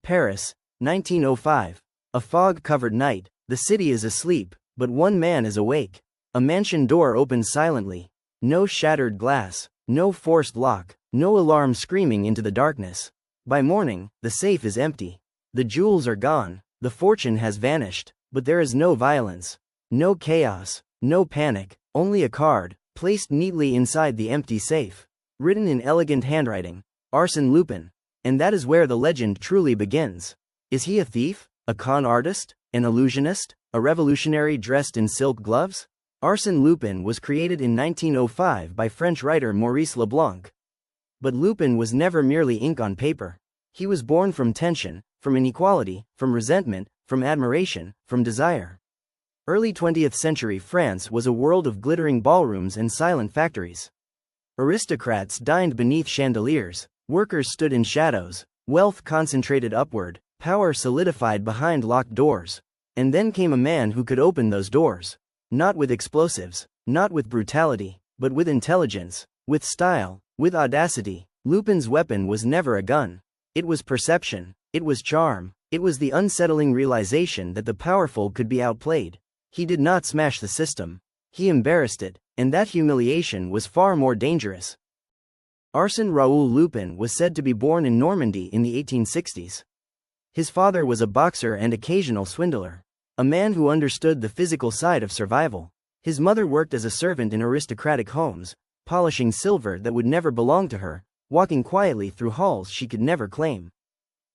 Paris, 1905. A fog-covered night, the city is asleep, but one man is awake. A mansion door opens silently. No shattered glass, no forced lock, no alarm screaming into the darkness. By morning, the safe is empty. The jewels are gone, the fortune has vanished, but there is no violence, no chaos, no panic, only a card, placed neatly inside the empty safe. Written in elegant handwriting, Arsène Lupin. And that is where the legend truly begins. Is he a thief, a con artist, an illusionist, a revolutionary dressed in silk gloves? Arsène Lupin was created in 1905 by French writer Maurice Leblanc. But Lupin was never merely ink on paper. He was born from tension, from inequality, from resentment, from admiration, from desire. Early 20th century France was a world of glittering ballrooms and silent factories. Aristocrats dined beneath chandeliers, workers stood in shadows, wealth concentrated upward, power solidified behind locked doors. And then came a man who could open those doors. Not with explosives, not with brutality, but with intelligence, with style, with audacity. Lupin's weapon was never a gun. It was perception, it was charm, it was the unsettling realization that the powerful could be outplayed. He did not smash the system. He embarrassed it, and that humiliation was far more dangerous. Arsène Raoul Lupin was said to be born in Normandy in the 1860s. His father was a boxer and occasional swindler, a man who understood the physical side of survival. His mother worked as a servant in aristocratic homes, polishing silver that would never belong to her, walking quietly through halls she could never claim.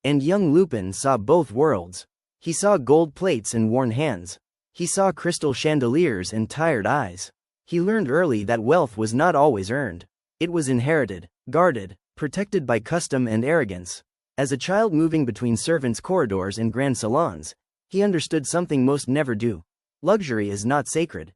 And young Lupin saw both worlds. He saw gold plates and worn hands. He saw crystal chandeliers and tired eyes. He learned early that wealth was not always earned. It was inherited, guarded, protected by custom and arrogance. As a child moving between servants' corridors and grand salons, he understood something most never do. Luxury is not sacred.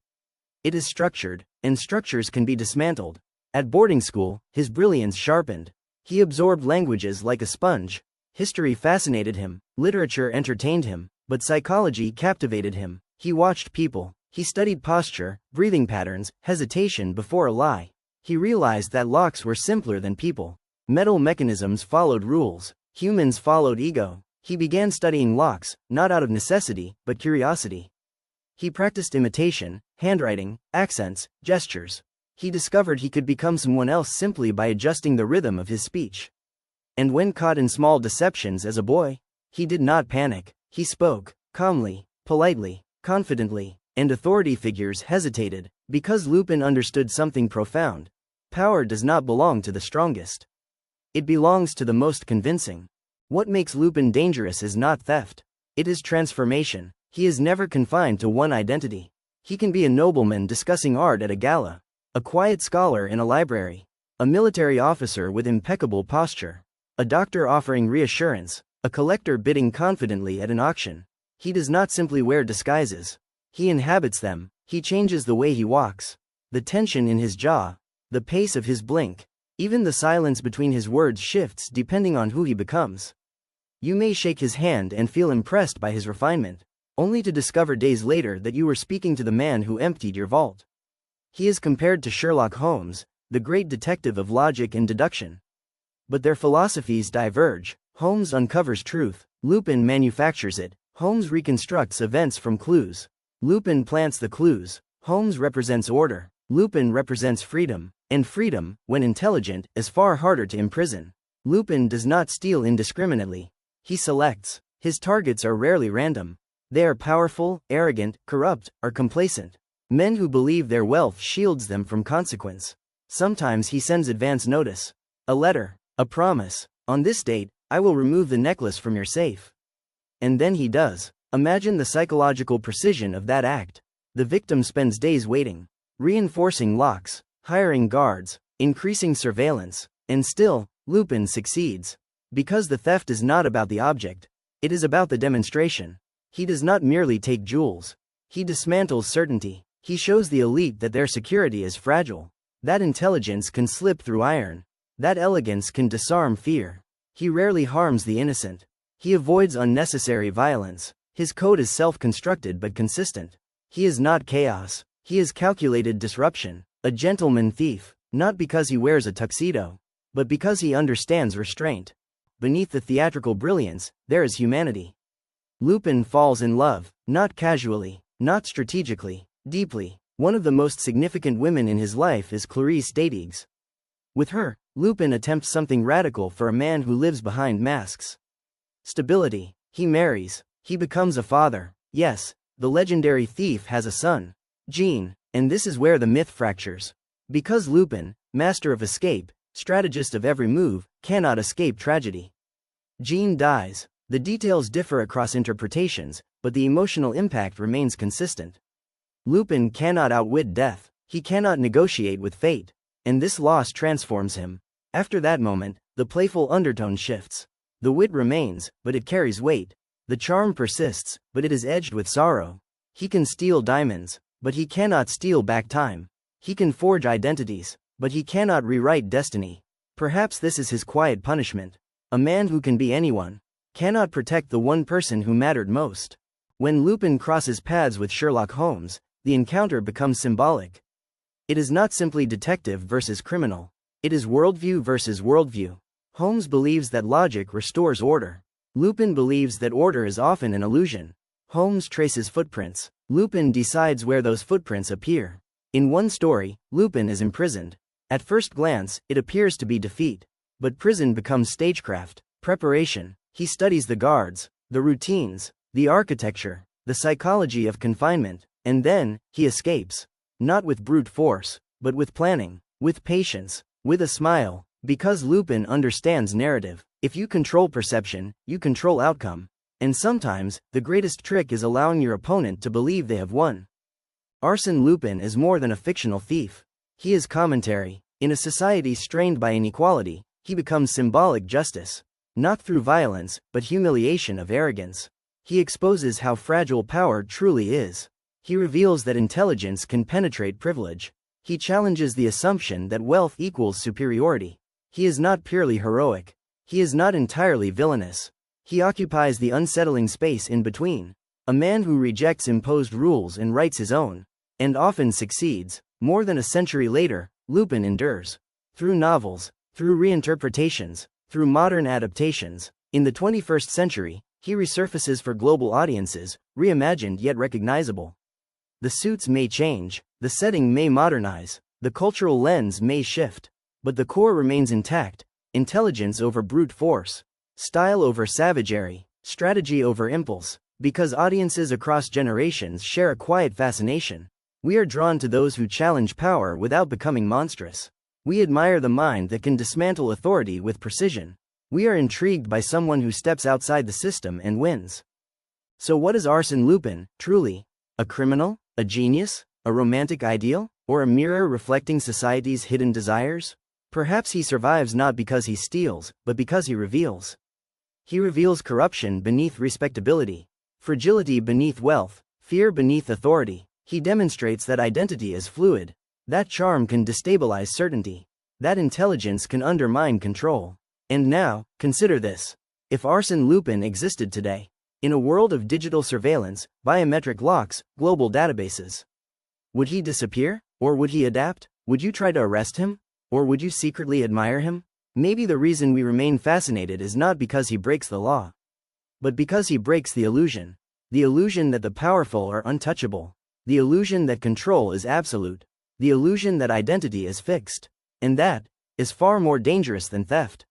It is structured, and structures can be dismantled. At boarding school, his brilliance sharpened. He absorbed languages like a sponge. History fascinated him, literature entertained him, but psychology captivated him. He watched people. He studied posture, breathing patterns, hesitation before a lie. He realized that locks were simpler than people. Metal mechanisms followed rules. Humans followed ego. He began studying locks, not out of necessity, but curiosity. He practiced imitation, handwriting, accents, gestures. He discovered he could become someone else simply by adjusting the rhythm of his speech. And when caught in small deceptions as a boy, he did not panic. He spoke, calmly, politely, confidently, and authority figures hesitated, because Lupin understood something profound. Power does not belong to the strongest. It belongs to the most convincing. What makes Lupin dangerous is not theft. It is transformation. He is never confined to one identity. He can be a nobleman discussing art at a gala, a quiet scholar in a library, a military officer with impeccable posture, a doctor offering reassurance, a collector bidding confidently at an auction. He does not simply wear disguises. He inhabits them. He changes the way he walks, the tension in his jaw, the pace of his blink. Even the silence between his words shifts depending on who he becomes. You may shake his hand and feel impressed by his refinement, only to discover days later that you were speaking to the man who emptied your vault. He is compared to Sherlock Holmes, the great detective of logic and deduction. But their philosophies diverge. Holmes uncovers truth, Lupin manufactures it. Holmes reconstructs events from clues. Lupin plants the clues. Holmes represents order. Lupin represents freedom. And freedom, when intelligent, is far harder to imprison. Lupin does not steal indiscriminately. He selects. His targets are rarely random. They are powerful, arrogant, corrupt, or complacent. Men who believe their wealth shields them from consequence. Sometimes he sends advance notice. A letter. A promise. On this date, I will remove the necklace from your safe. And then he does. Imagine the psychological precision of that act. The victim spends days waiting, reinforcing locks, hiring guards, increasing surveillance, and still, Lupin succeeds. Because the theft is not about the object, it is about the demonstration. He does not merely take jewels. He dismantles certainty. He shows the elite that their security is fragile. That intelligence can slip through iron. That elegance can disarm fear. He rarely harms the innocent. He avoids unnecessary violence. His code is self-constructed but consistent. He is not chaos. He is calculated disruption. A gentleman thief, not because he wears a tuxedo, but because he understands restraint. beneath the theatrical brilliance, there is humanity. Lupin falls in love, not casually, not strategically, deeply. One of the most significant women in his life is Clarice Datigues. With her, Lupin attempts something radical for a man who lives behind masks. Stability. He marries. He becomes a father. Yes, the legendary thief has a son, Jean, and this is where the myth fractures. Because Lupin, master of escape, strategist of every move, cannot escape tragedy. Jean dies. The details differ across interpretations, but the emotional impact remains consistent. Lupin cannot outwit death. He cannot negotiate with fate. And this loss transforms him. After that moment, the playful undertone shifts. The wit remains, but it carries weight. The charm persists, but it is edged with sorrow. He can steal diamonds, but he cannot steal back time. He can forge identities, but he cannot rewrite destiny. Perhaps this is his quiet punishment. A man who can be anyone cannot protect the one person who mattered most. When Lupin crosses paths with Sherlock Holmes, the encounter becomes symbolic. It is not simply detective versus criminal. It is worldview versus worldview. Holmes believes that logic restores order. Lupin believes that order is often an illusion. Holmes traces footprints. Lupin decides where those footprints appear. In one story, Lupin is imprisoned. At first glance, it appears to be defeat. But prison becomes stagecraft, preparation. He studies the guards, the routines, the architecture, the psychology of confinement, and then, he escapes. Not with brute force, but with planning, with patience, with a smile. Because Lupin understands narrative. If you control perception, you control outcome. And sometimes, the greatest trick is allowing your opponent to believe they have won. Arsène Lupin is more than a fictional thief. He is commentary. In a society strained by inequality, he becomes symbolic justice. Not through violence, but humiliation of arrogance. He exposes how fragile power truly is. He reveals that intelligence can penetrate privilege. He challenges the assumption that wealth equals superiority. He is not purely heroic. He is not entirely villainous. He occupies the unsettling space in between. A man who rejects imposed rules and writes his own. And often succeeds. More than a century later, Lupin endures. Through novels, through reinterpretations, through modern adaptations. In the 21st century, he resurfaces for global audiences, reimagined yet recognizable. The suits may change, the setting may modernize, the cultural lens may shift. But the core remains intact. Intelligence over brute force. Style over savagery. Strategy over impulse. Because audiences across generations share a quiet fascination. We are drawn to those who challenge power without becoming monstrous. We admire the mind that can dismantle authority with precision. We are intrigued by someone who steps outside the system and wins. So what is Arsène Lupin, truly? A criminal? A genius? A romantic ideal? Or a mirror reflecting society's hidden desires? Perhaps he survives not because he steals, but because he reveals. He reveals corruption beneath respectability, fragility beneath wealth, fear beneath authority. He demonstrates that identity is fluid. That charm can destabilize certainty. That intelligence can undermine control. And now, consider this. If Arsène Lupin existed today, in a world of digital surveillance, biometric locks, global databases, would he disappear? Or would he adapt? Would you try to arrest him? Or would you secretly admire him? Maybe the reason we remain fascinated is not because he breaks the law, but because he breaks the illusion. The illusion that the powerful are untouchable. The illusion that control is absolute. The illusion that identity is fixed. And that is far more dangerous than theft.